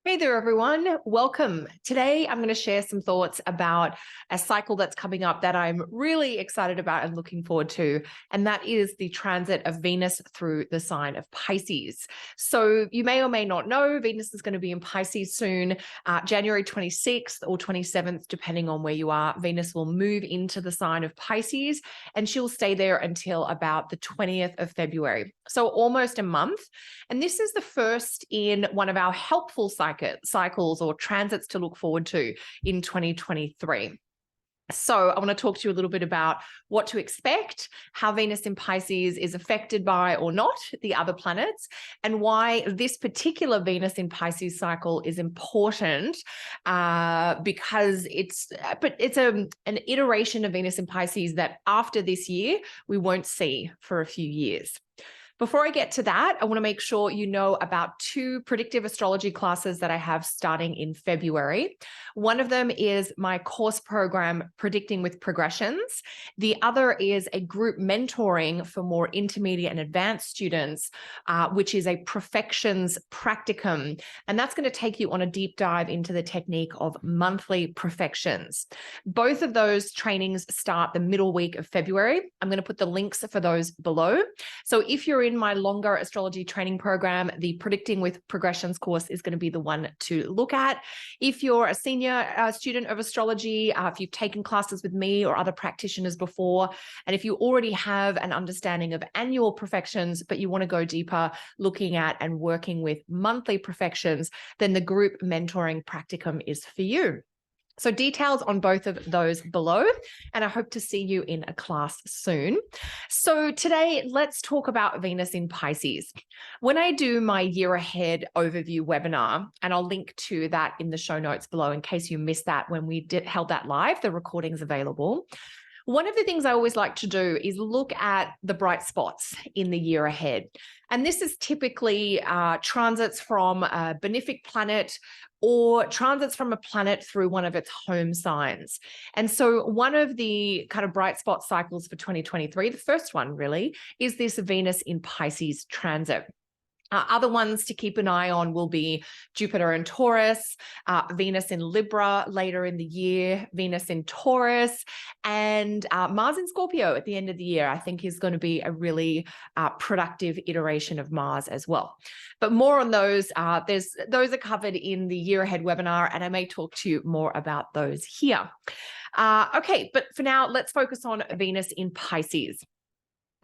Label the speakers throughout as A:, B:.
A: Hey there, everyone. Welcome. Today, I'm going to share some thoughts about a cycle that's coming up that I'm really excited about and looking forward to, and that is the transit of Venus through the sign of Pisces. So you may or may not know, Venus is going to be in Pisces soon, January 26th or 27th, depending on where you are. Venus will move into the sign of Pisces, and she'll stay there until about the 20th of February. So almost a month. And this is the first in one of our helpful cycles or transits to look forward to in 2023. So I want to talk to you a little bit about what to expect, how Venus in Pisces is affected by or not the other planets, and why this particular Venus in Pisces cycle is important because it's an iteration of Venus in Pisces that after this year, we won't see for a few years. Before I get to that, I want to make sure you know about two predictive astrology classes that I have starting in February. One of them is my course program, Predicting with Progressions. The other is a group mentoring for more intermediate and advanced students, which is a Profections Practicum. And that's going to take you on a deep dive into the technique of monthly profections. Both of those trainings start the middle week of February. I'm going to put the links for those below. So if you're in my longer astrology training program, the Predicting with Progressions course is going to be the one to look at. If you're a senior student of astrology, if you've taken classes with me or other practitioners before, and if you already have an understanding of annual profections, but you want to go deeper looking at and working with monthly profections, then the group mentoring practicum is for you. So details on both of those below, and I hope to see you in a class soon. So today, let's talk about Venus in Pisces. When I do my year ahead overview webinar, and I'll link to that in the show notes below in case you missed that when we held that live, the recording's available. One of the things I always like to do is look at the bright spots in the year ahead. And this is typically transits from a benefic planet or transits from a planet through one of its home signs. And so one of the kind of bright spot cycles for 2023, the first one really, is this Venus in Pisces transit. Other ones to keep an eye on will be Jupiter in Taurus, Venus in Libra later in the year, Venus in Taurus, and Mars in Scorpio at the end of the year, I think is going to be a really productive iteration of Mars as well. But more on those, those are covered in the year ahead webinar, and I may talk to you more about those here. Okay, but for now, let's focus on Venus in Pisces.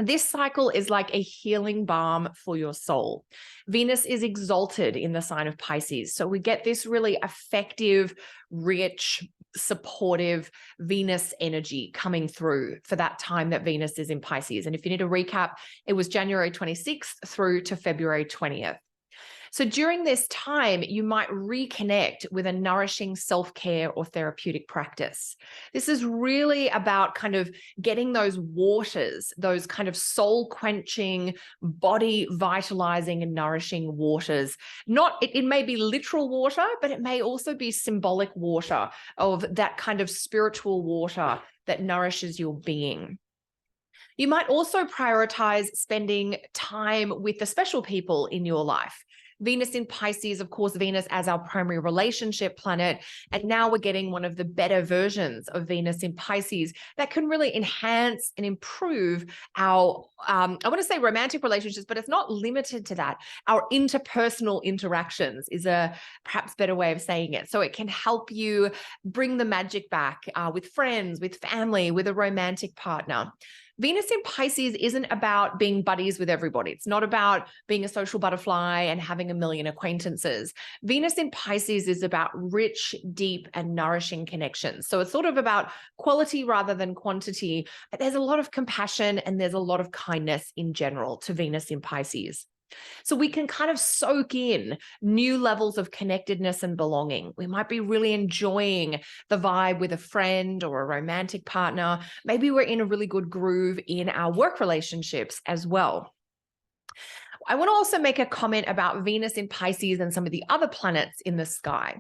A: This cycle is like a healing balm for your soul. Venus is exalted in the sign of Pisces. So we get this really effective, rich, supportive Venus energy coming through for that time that Venus is in Pisces. And if you need a recap, it was January 26th through to February 20th. So during this time, you might reconnect with a nourishing self-care or therapeutic practice. This is really about kind of getting those waters, those kind of soul-quenching, body-vitalizing and nourishing waters. It may be literal water, but it may also be symbolic water of that kind of spiritual water that nourishes your being. You might also prioritize spending time with the special people in your life. Venus in Pisces, of course, Venus as our primary relationship planet. And now we're getting one of the better versions of Venus in Pisces that can really enhance and improve our, I want to say romantic relationships, but it's not limited to that. Our interpersonal interactions is a perhaps better way of saying it. So it can help you bring the magic back with friends, with family, with a romantic partner. Venus in Pisces isn't about being buddies with everybody. It's not about being a social butterfly and having a million acquaintances. Venus in Pisces is about rich, deep, and nourishing connections. So it's sort of about quality rather than quantity, but there's a lot of compassion and there's a lot of kindness in general to Venus in Pisces. So we can kind of soak in new levels of connectedness and belonging. We might be really enjoying the vibe with a friend or a romantic partner. Maybe we're in a really good groove in our work relationships as well. I want to also make a comment about Venus in Pisces and some of the other planets in the sky.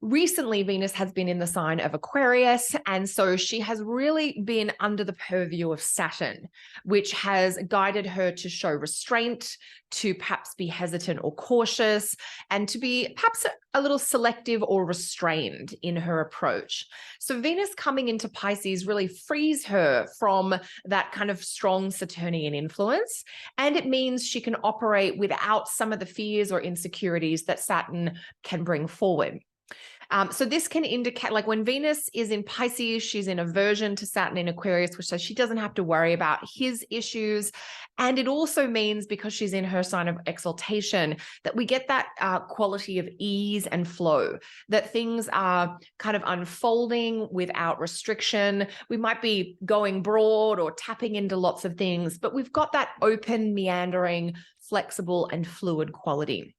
A: Recently, Venus has been in the sign of Aquarius, and so she has really been under the purview of Saturn, which has guided her to show restraint, to perhaps be hesitant or cautious, and to be perhaps a little selective or restrained in her approach. So Venus coming into Pisces really frees her from that kind of strong Saturnian influence, and it means she can operate without some of the fears or insecurities that Saturn can bring forward. So this can indicate, like when Venus is in Pisces, she's in aversion to Saturn in Aquarius, which says she doesn't have to worry about his issues. And it also means, because she's in her sign of exaltation, that we get that quality of ease and flow, that things are kind of unfolding without restriction. We might be going broad or tapping into lots of things, but we've got that open, meandering, flexible, and fluid quality.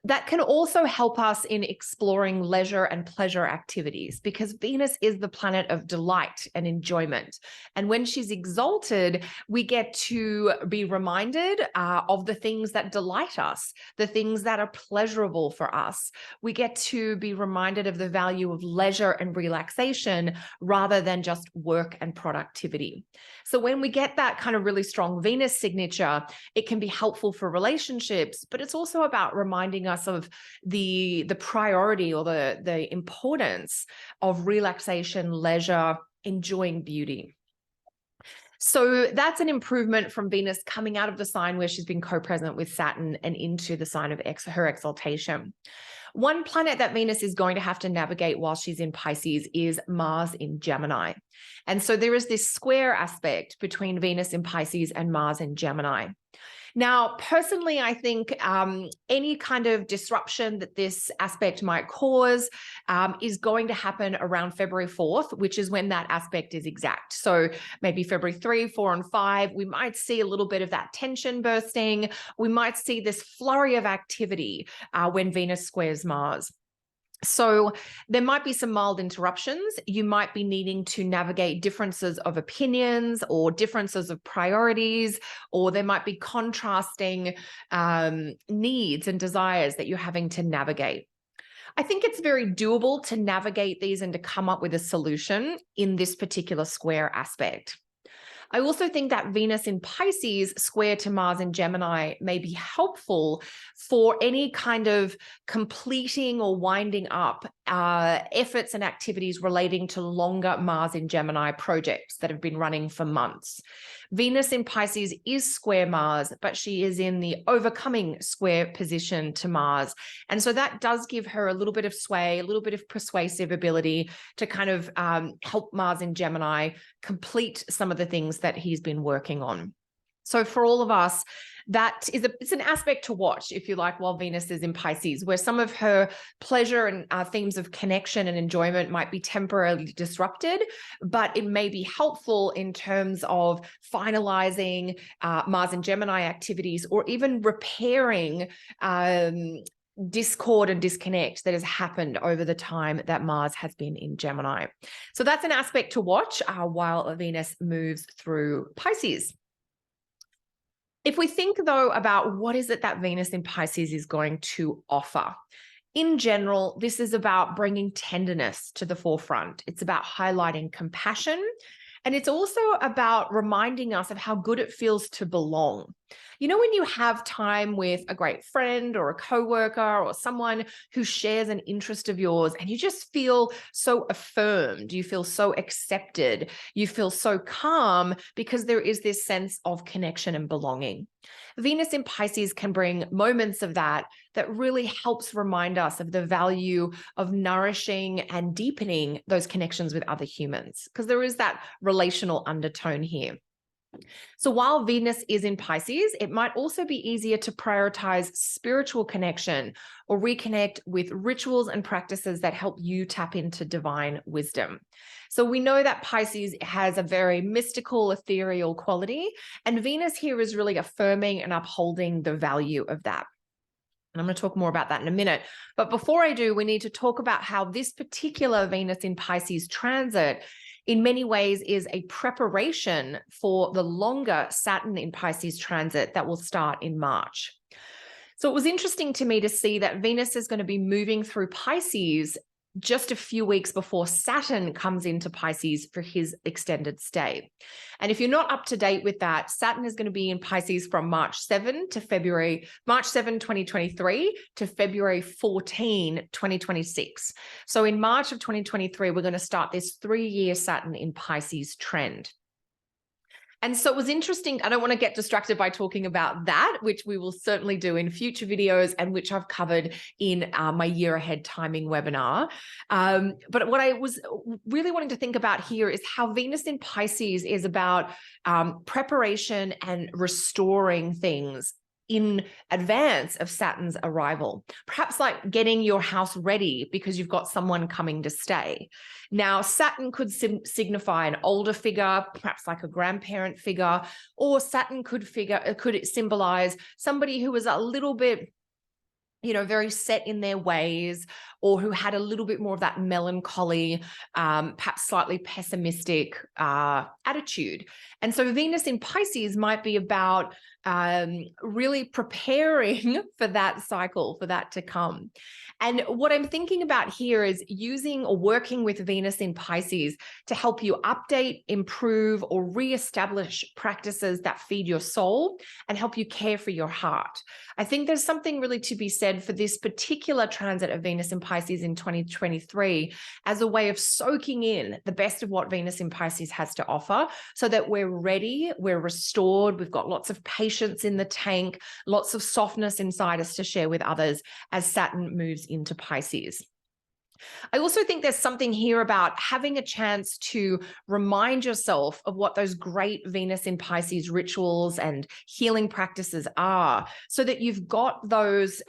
A: That can also help us in exploring leisure and pleasure activities, because Venus is the planet of delight and enjoyment. And when she's exalted, we get to be reminded of the things that delight us, the things that are pleasurable for us. We get to be reminded of the value of leisure and relaxation rather than just work and productivity. So when we get that kind of really strong Venus signature, it can be helpful for relationships, but it's also about reminding us of the priority or the importance of relaxation, leisure, enjoying beauty. So that's an improvement from Venus coming out of the sign where she's been co-present with Saturn and into the sign of her exaltation. One planet that Venus is going to have to navigate while she's in Pisces is Mars in Gemini. And so there is this square aspect between Venus in Pisces and Mars in Gemini. Now, personally, I think any kind of disruption that this aspect might cause is going to happen around February 4th, which is when that aspect is exact. So maybe February 3, 4, and 5, we might see a little bit of that tension bursting. We might see this flurry of activity when Venus squares Mars. So there might be some mild interruptions. You might be needing to navigate differences of opinions or differences of priorities, or there might be contrasting needs and desires that you're having to navigate. I think it's very doable to navigate these and to come up with a solution in this particular square aspect. I also think that Venus in Pisces square to Mars in Gemini may be helpful for any kind of completing or winding up efforts and activities relating to longer Mars in Gemini projects that have been running for months. Venus in Pisces is square Mars, but she is in the overcoming square position to Mars. And so that does give her a little bit of sway, a little bit of persuasive ability to kind of help Mars in Gemini complete some of the things that he's been working on. So for all of us, it's an aspect to watch, if you like, while Venus is in Pisces, where some of her pleasure and themes of connection and enjoyment might be temporarily disrupted, but it may be helpful in terms of finalizing Mars and Gemini activities, or even repairing discord and disconnect that has happened over the time that Mars has been in Gemini. So that's an aspect to watch while Venus moves through Pisces. If we think, though, about what is it that Venus in Pisces is going to offer, in general, this is about bringing tenderness to the forefront. It's about highlighting compassion, and it's also about reminding us of how good it feels to belong. You know, when you have time with a great friend or a coworker or someone who shares an interest of yours, and you just feel so affirmed, you feel so accepted, you feel so calm because there is this sense of connection and belonging. Venus in Pisces can bring moments of that really helps remind us of the value of nourishing and deepening those connections with other humans, because there is that relational undertone here. So while Venus is in Pisces, it might also be easier to prioritize spiritual connection or reconnect with rituals and practices that help you tap into divine wisdom. So we know that Pisces has a very mystical, ethereal quality, and Venus here is really affirming and upholding the value of that. And I'm going to talk more about that in a minute. But before I do, we need to talk about how this particular Venus in Pisces transit in many ways is a preparation for the longer Saturn in Pisces transit that will start in March. So it was interesting to me to see that Venus is going to be moving through Pisces just a few weeks before Saturn comes into Pisces for his extended stay. And if you're not up to date with that, Saturn is going to be in Pisces from March 7, 2023 to February 14, 2026. So in March of 2023, we're going to start this 3-year Saturn in Pisces trend. And so it was interesting. I don't want to get distracted by talking about that, which we will certainly do in future videos and which I've covered in my year ahead timing webinar. But what I was really wanting to think about here is how Venus in Pisces is about preparation and restoring things in advance of Saturn's arrival, perhaps like getting your house ready because you've got someone coming to stay. Now, Saturn could signify an older figure, perhaps like a grandparent figure, or Saturn could symbolize somebody who was a little bit, very set in their ways, or who had a little bit more of that melancholy, perhaps slightly pessimistic attitude. And so Venus in Pisces might be about really preparing for that cycle, for that to come. And what I'm thinking about here is using or working with Venus in Pisces to help you update, improve, or reestablish practices that feed your soul and help you care for your heart. I think there's something really to be said for this particular transit of Venus in Pisces in 2023 as a way of soaking in the best of what Venus in Pisces has to offer so that we're ready, we're restored, we've got lots of patience in the tank, lots of softness inside us to share with others as Saturn moves into Pisces. I also think there's something here about having a chance to remind yourself of what those great Venus in Pisces rituals and healing practices are, so that you've got those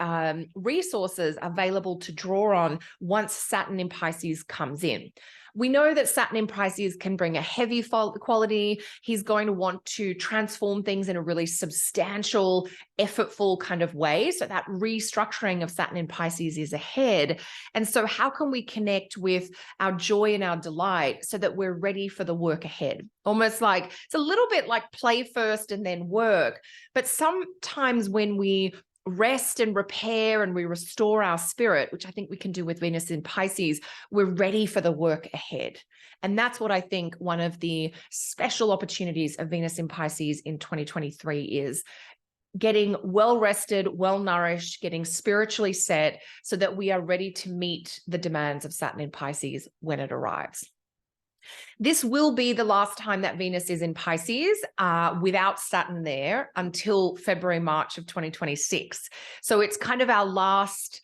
A: resources available to draw on once Saturn in Pisces comes in. We know that Saturn in Pisces can bring a heavy quality. He's going to want to transform things in a really substantial, effortful kind of way. So that restructuring of Saturn in Pisces is ahead. And so how can we connect with our joy and our delight so that we're ready for the work ahead? Almost like it's a little bit like play first and then work. But sometimes when we rest and repair and we restore our spirit, which I think we can do with Venus in Pisces, we're ready for the work ahead. And that's what I think one of the special opportunities of Venus in Pisces in 2023 is: getting well rested, well nourished, getting spiritually set so that we are ready to meet the demands of Saturn in Pisces when it arrives. This will be the last time that Venus is in Pisces without Saturn there until February, March of 2026. So it's kind of our last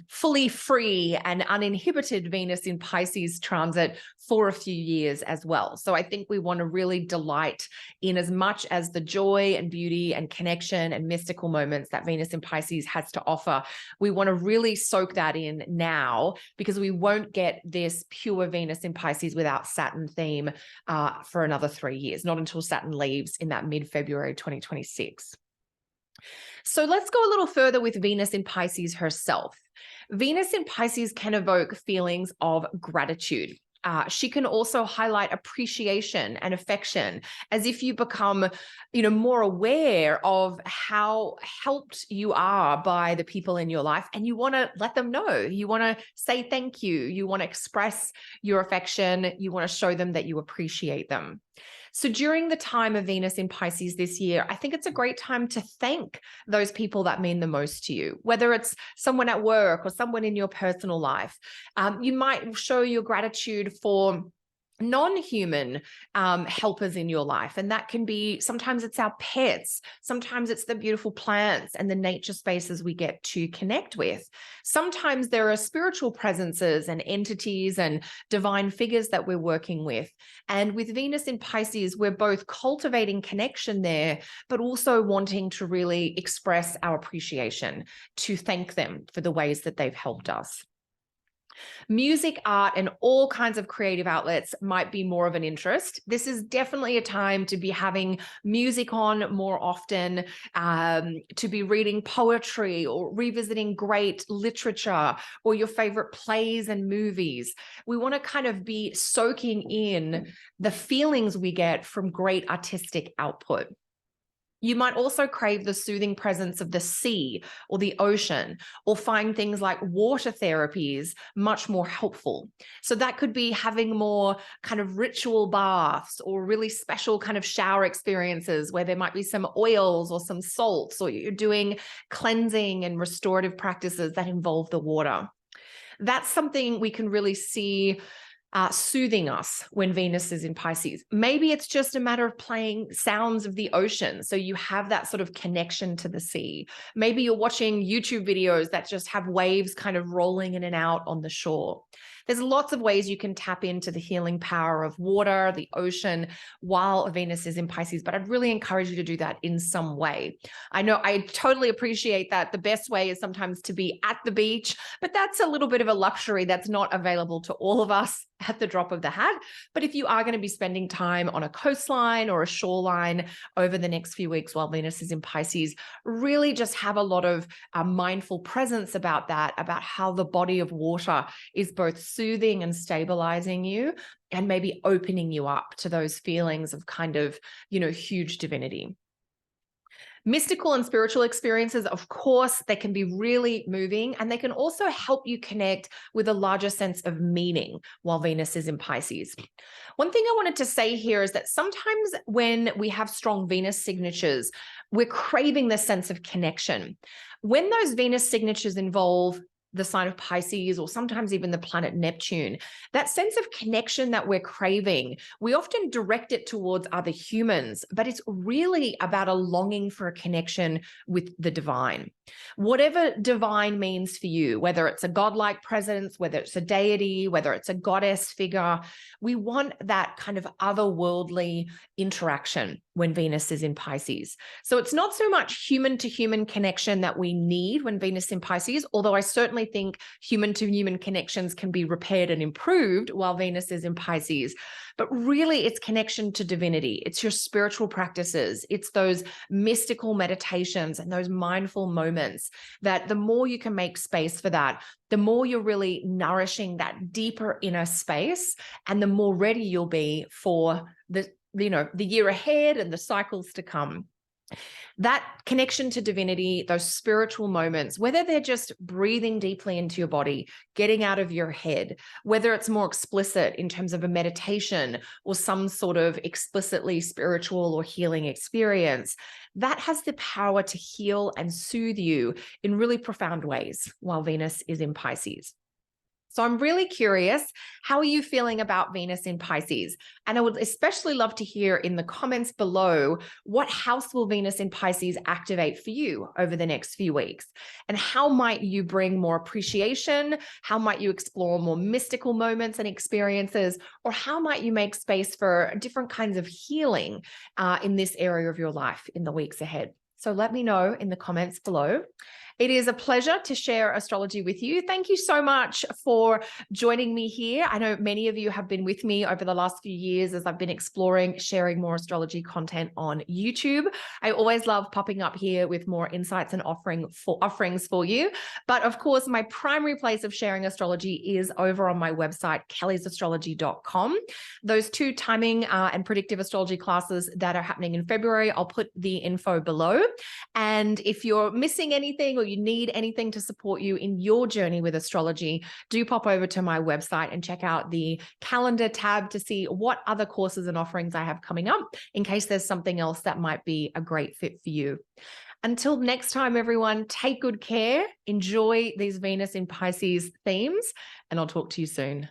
A: fully free and uninhibited Venus in Pisces transit for a few years as well. So I think we want to really delight in as much as the joy and beauty and connection and mystical moments that Venus in Pisces has to offer. We want to really soak that in now, because we won't get this pure Venus in Pisces without Saturn theme for another 3 years, not until Saturn leaves in that mid-February 2026. So let's go a little further with Venus in Pisces herself. Venus in Pisces can evoke feelings of gratitude. She can also highlight appreciation and affection, as if you become, more aware of how helped you are by the people in your life, and you want to let them know. You want to say thank you. You want to express your affection. You want to show them that you appreciate them. So during the time of Venus in Pisces this year, I think it's a great time to thank those people that mean the most to you, whether it's someone at work or someone in your personal life. You might show your gratitude for non-human helpers in your life. And that can be, sometimes it's our pets, sometimes it's the beautiful plants and the nature spaces we get to connect with. Sometimes there are spiritual presences and entities and divine figures that we're working with. And with Venus in Pisces, we're both cultivating connection there, but also wanting to really express our appreciation, to thank them for the ways that they've helped us. Music, art, and all kinds of creative outlets might be more of an interest. This is definitely a time to be having music on more often, to be reading poetry or revisiting great literature or your favorite plays and movies. We want to kind of be soaking in the feelings we get from great artistic output. You might also crave the soothing presence of the sea or the ocean, or find things like water therapies much more helpful. So that could be having more kind of ritual baths or really special kind of shower experiences where there might be some oils or some salts, or you're doing cleansing and restorative practices that involve the water. That's something we can really see soothing us when Venus is in Pisces. Maybe it's just a matter of playing sounds of the ocean, so you have that sort of connection to the sea. Maybe you're watching YouTube videos that just have waves kind of rolling in and out on the shore. There's lots of ways you can tap into the healing power of water, the ocean, while Venus is in Pisces, but I'd really encourage you to do that in some way. I know I totally appreciate that the best way is sometimes to be at the beach, but that's a little bit of a luxury that's not available to all of us at the drop of the hat. But if you are going to be spending time on a coastline or a shoreline over the next few weeks while Venus is in Pisces, really just have a lot of mindful presence about that, about how the body of water is both soothing and stabilizing you, and maybe opening you up to those feelings of kind of, huge divinity. Mystical and spiritual experiences, of course, they can be really moving, and they can also help you connect with a larger sense of meaning while Venus is in Pisces. One thing I wanted to say here is that sometimes when we have strong Venus signatures, we're craving this sense of connection. When those Venus signatures involve the sign of Pisces, or sometimes even the planet Neptune, that sense of connection that we're craving, we often direct it towards other humans, but it's really about a longing for a connection with the divine. Whatever divine means for you, whether it's a godlike presence, whether it's a deity, whether it's a goddess figure, we want that kind of otherworldly interaction when Venus is in Pisces. So it's not so much human to human connection that we need when Venus is in Pisces, although I certainly think human to human connections can be repaired and improved while Venus is in Pisces. But really, it's connection to divinity. It's your spiritual practices. It's those mystical meditations and those mindful moments that the more you can make space for that, the more you're really nourishing that deeper inner space, and the more ready you'll be for the year ahead and the cycles to come. That connection to divinity, those spiritual moments, whether they're just breathing deeply into your body, getting out of your head, whether it's more explicit in terms of a meditation or some sort of explicitly spiritual or healing experience, that has the power to heal and soothe you in really profound ways while Venus is in Pisces. So I'm really curious, how are you feeling about Venus in Pisces? And I would especially love to hear in the comments below, what house will Venus in Pisces activate for you over the next few weeks? And how might you bring more appreciation? How might you explore more mystical moments and experiences? Or how might you make space for different kinds of healing in this area of your life in the weeks ahead? So let me know in the comments below. It is a pleasure to share astrology with you. Thank you so much for joining me here. I know many of you have been with me over the last few years as I've been exploring, sharing more astrology content on YouTube. I always love popping up here with more insights and offerings for you. But of course, my primary place of sharing astrology is over on my website, kellysastrology.com. Those two timing and predictive astrology classes that are happening in February, I'll put the info below. And if you're missing anything or you need anything to support you in your journey with astrology, do pop over to my website and check out the calendar tab to see what other courses and offerings I have coming up, in case there's something else that might be a great fit for you. Until next time, everyone, take good care, enjoy these Venus in Pisces themes, and I'll talk to you soon.